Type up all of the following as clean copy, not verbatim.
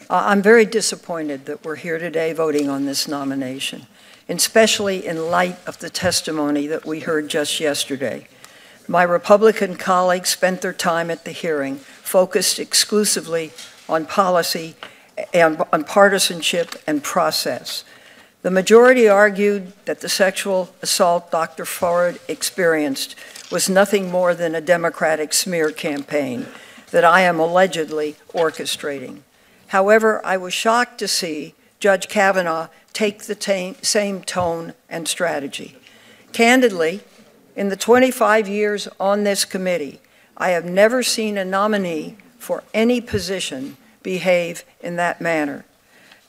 I'm very disappointed that we're here today voting on this nomination, especially in light of the testimony that we heard just yesterday. My Republican colleagues spent their time at the hearing focused exclusively on policy and on partisanship and process. The majority argued that the sexual assault Dr. Ford experienced was nothing more than a Democratic smear campaign that I am allegedly orchestrating. However, I was shocked to see Judge Kavanaugh take the same tone and strategy. Candidly, in the 25 years on this committee, I have never seen a nominee for any position behave in that manner.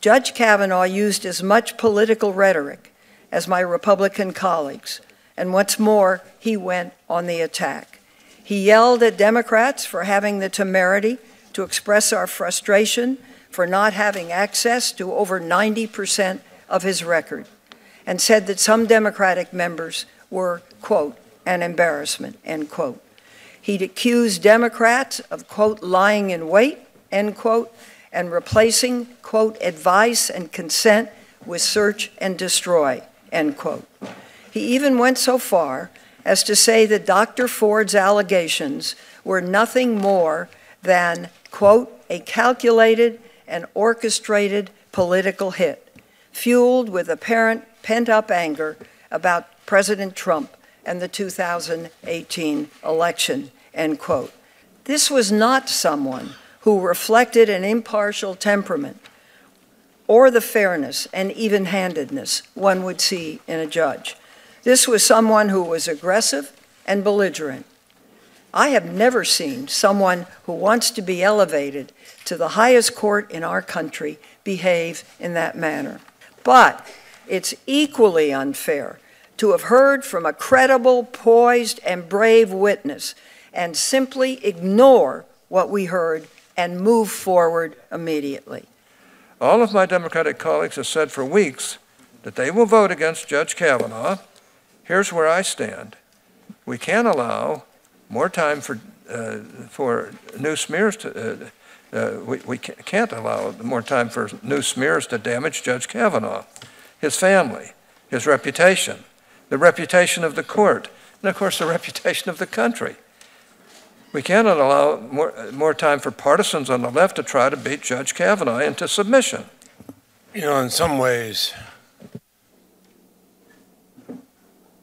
Judge Kavanaugh used as much political rhetoric as my Republican colleagues, and what's more, he went on the attack. He yelled at Democrats for having the temerity to express our frustration for not having access to over 90% of his record, and said that some Democratic members were, quote, an embarrassment, end quote. He'd accused Democrats of, quote, lying in wait, end quote, and replacing, quote, advice and consent with search and destroy, end quote. He even went so far as to say that Dr. Ford's allegations were nothing more than, quote, a calculated and orchestrated political hit, fueled with apparent pent-up anger about President Trump and the 2018 election, end quote. This was not someone who reflected an impartial temperament or the fairness and even-handedness one would see in a judge. This was someone who was aggressive and belligerent. I have never seen someone who wants to be elevated to the highest court in our country behave in that manner. But it's equally unfair to have heard from a credible, poised, and brave witness and simply ignore what we heard and move forward immediately. All of my Democratic colleagues have said for weeks that they will vote against Judge Kavanaugh. Here's where I stand. We can't allow more time for new smears to, we can't allow more time for new smears to damage Judge Kavanaugh, his family, his reputation, the reputation of the court, and of course the reputation of the country. We cannot allow more time for partisans on the left to try to beat Judge Kavanaugh into submission. You know, in some ways,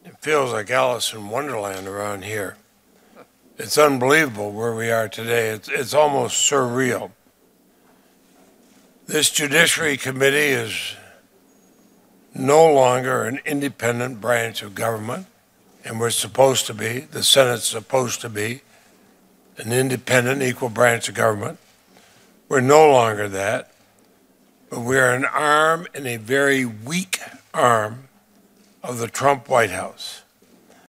it feels like Alice in Wonderland around here. It's unbelievable where we are today. It's almost surreal. This Judiciary Committee is no longer an independent branch of government, and we're supposed to be. The Senate's supposed to be an independent, equal branch of government. We're no longer that, but we are an arm and a very weak arm of the Trump White House.